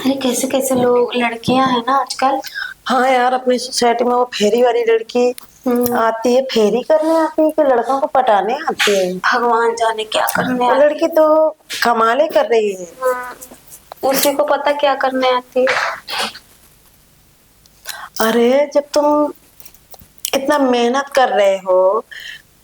अरे कैसे कैसे लोग लड़कियां हैं ना आजकल। हाँ यार, अपनी सोसाइटी में वो फेरी वाली लड़की आती है। फेरी करने आती है कि लड़कों को पटाने आती है? भगवान जाने क्या करने वो आती लड़की तो कमाले कर रही है। है। उसी को पता क्या करने आती है। अरे जब तुम इतना मेहनत कर रहे हो,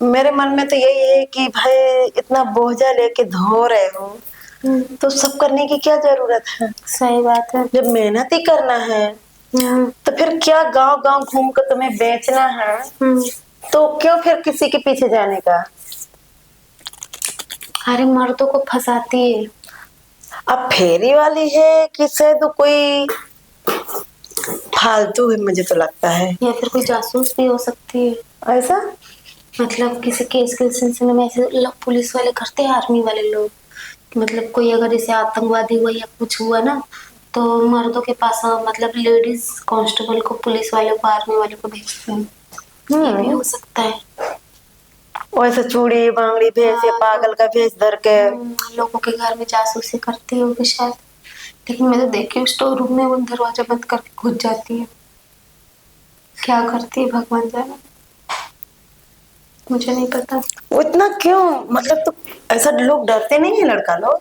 मेरे मन में तो यही है कि भाई इतना बोझा लेके धो रहे हो तो सब करने की क्या जरूरत है? सही बात है। जब मेहनत ही करना है तो फिर क्या गांव गांव घूम कर तुम्हें बेचना है? तो क्यों फिर किसी के पीछे जाने का? अरे मर्दों को फंसाती है। अब फेरी वाली है कि शायद कोई फालतू है, मुझे तो लगता है। या फिर कोई जासूस भी हो सकती है। ऐसा मतलब किसी केस के सिलसिले में ऐसे पुलिस वाले करते हैं, आर्मी वाले लोग। मतलब कोई अगर जैसे आतंकवादी हुआ या कुछ हुआ ना, तो मर्दों के पास मतलब लेडीज कांस्टेबल को, पुलिस वाले को, आर्मी वाले को भेजते हैं। ये भी हो सकता है। वैसे चूड़ी बांगड़ी भेज या पागल का भेज धर के लोगों के घर में जासूसी करती होगी शायद। लेकिन मैं तो देखी स्टोर रूम में वो दरवाजा बंद करके घुस जाती है। क्या करती है भगवान जाने, मुझे नहीं पता। वो इतना क्यों? मतलब तो ऐसा लोग डरते नहीं है लड़का लोग?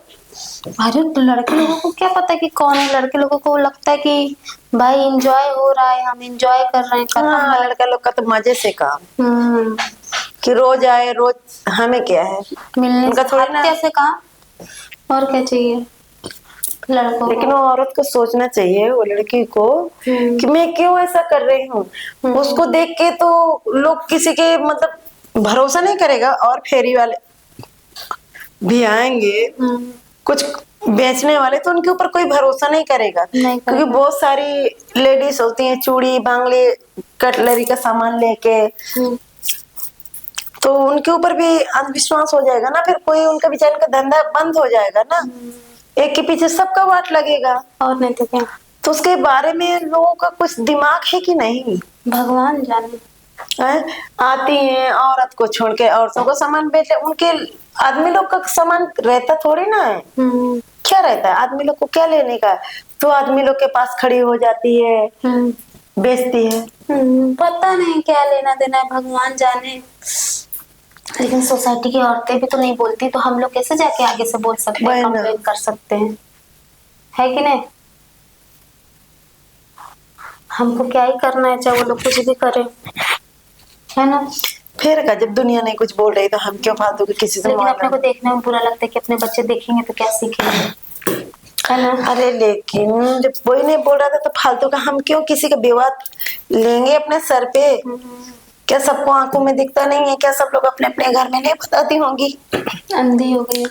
अरे तो लड़के लोगों को क्या पता कि कौन है। लड़के लोगों को लगता है कि भाई एंजॉय हो रहा है, हम एंजॉय कर रहे हैं। हाँ, लड़का लोग का तो मजे से काम कि रोज आए रोज, हमें क्या है मिलने उनका थोड़ी ना। कैसे काम, और क्या चाहिए लड़कों को। लेकिन वो औरत को सोचना चाहिए, वो लड़की को, कि मैं क्यों ऐसा कर रही हूँ। उसको देख के तो लोग किसी के मतलब भरोसा नहीं करेगा। और फेरी वाले भी आएंगे, कुछ बेचने वाले, तो उनके ऊपर कोई भरोसा नहीं करेगा। क्योंकि बहुत सारी लेडीज होती हैं चूड़ी बांगड़ी कटलरी का सामान लेके, तो उनके ऊपर भी अंधविश्वास हो जाएगा ना। फिर कोई उनका बेचारे का धंधा बंद हो जाएगा ना। एक के पीछे सबका वाट लगेगा। और नहीं तो क्या। तो उसके बारे में लोगों का कुछ दिमाग है कि नहीं? भगवान जाने। आती हैं औरत को छोड़ के औरतों को सामान बेचे। उनके आदमी लोग का सामान रहता थोड़ी ना है। क्या रहता है आदमी लोग को, क्या लेने का? तो आदमी लोग के पास खड़ी हो जाती है, बेचती है। पता नहीं क्या लेना देना है, भगवान जाने। लेकिन सोसाइटी की औरतें भी तो नहीं बोलती, तो हम लोग कैसे जाके आगे से बोल सकते हैं, कंप्लेन कर सकते हैं, है कि नहीं। हमको क्या ही करना है, चाहे वो लोग कुछ भी करे, है ना। फिर का जब दुनिया नहीं कुछ बोल रही तो हम क्यों फालतू के किसी से। लेकिन अपने को देखने में बुरा लगता है कि अपने बच्चे देखेंगे तो क्या सीखेंगे, है ना। अरे लेकिन जब कोई नहीं बोल रहा था तो फालतू का हम क्यों किसी का विवाद लेंगे अपने सर पे? क्या सबको आंखों में दिखता नहीं है क्या? सब लोग अपने अपने घर में नहीं बताती होंगी? अंधी हो गई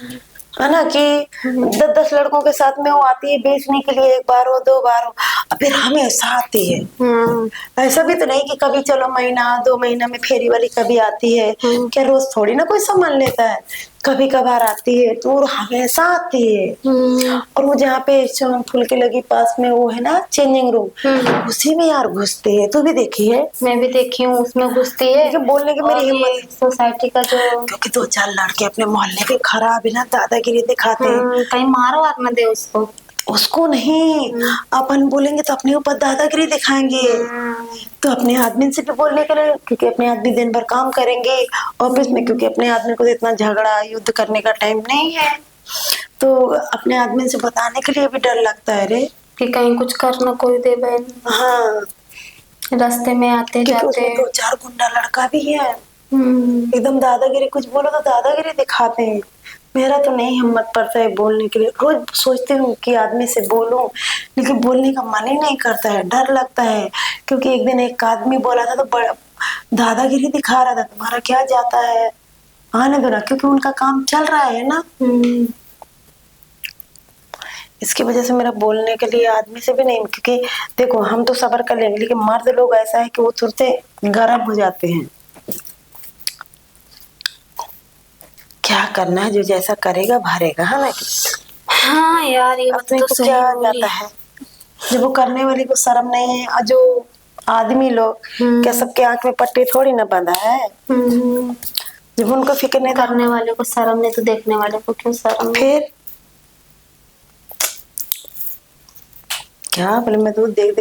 है ना कि 10-10 लड़कों के साथ में वो आती है बेचने के लिए, एक बार हो दो बार हो, फिर हमेशा आती है। ऐसा भी तो नहीं कि कभी चलो महीना 2 महीना में फेरी वाली कभी आती है। क्या रोज थोड़ी ना कोई सामान लेता है, कभी कभार आती है, तो वो हमेशा आती है। और वो जहाँ पे स्विमिंग पूल के लगी पास में वो है ना चेंजिंग रूम, उसी में यार घुसती है। तू भी देखी है? मैं भी देखी हूँ, उसमें घुसती है। बोलने की मेरी हिम्मत, सोसाइटी का जो, क्योंकि 2-4 लड़के अपने मोहल्ले के खराब है ना, दादागिरी दिखाते हैं। कहीं मारो आग न दे उसको। उसको नहीं, अपन बोलेंगे तो अपने ऊपर दादागिरी दिखाएंगे। तो अपने आदमी से भी बोलने के लिए, क्योंकि अपने आदमी दिन भर काम करेंगे ऑफिस में, क्योंकि अपने आदमी को इतना झगड़ा युद्ध करने का टाइम नहीं है। तो अपने आदमी से बताने के लिए भी डर लगता है रे, कि कहीं कुछ कर न कोई दे बहन। हाँ, रास्ते में आते क्योंकि जाते उसमें 2-4 गुंडा लड़का भी है। एकदम दादागिरी, कुछ बोलो तो दादागिरी दिखाते हैं। मेरा तो नहीं हिम्मत पड़ता है बोलने के लिए। रोज सोचती हूँ कि आदमी से बोलूं, लेकिन बोलने का मन ही नहीं करता है, डर लगता है। क्योंकि एक दिन एक आदमी बोला था तो बड़ा दादागिरी दिखा रहा था। तुम्हारा क्या जाता है, आने दो ना, क्योंकि उनका काम चल रहा है ना। इसकी वजह से मेरा बोलने के लिए आदमी से भी नहीं, क्योंकि देखो हम तो सब्र कर लेंगे, लेकिन मर्द लोग ऐसा है कि वो तुरंत गर्म हो जाते हैं। क्या करना है, जो जैसा करेगा भरेगा, है ना। हाँ यार, ये बात तो सही क्या बोली। जाता है जब वो करने वाली को शर्म नहीं है। और जो आदमी लोग, क्या सबके आंख में पट्टी थोड़ी ना बंधा है? जब उनको फिक्र नहीं, करने वाले को शर्म नहीं तो देखने वाले को क्यों शर्म? फिर क्या बोले, मैं तो देख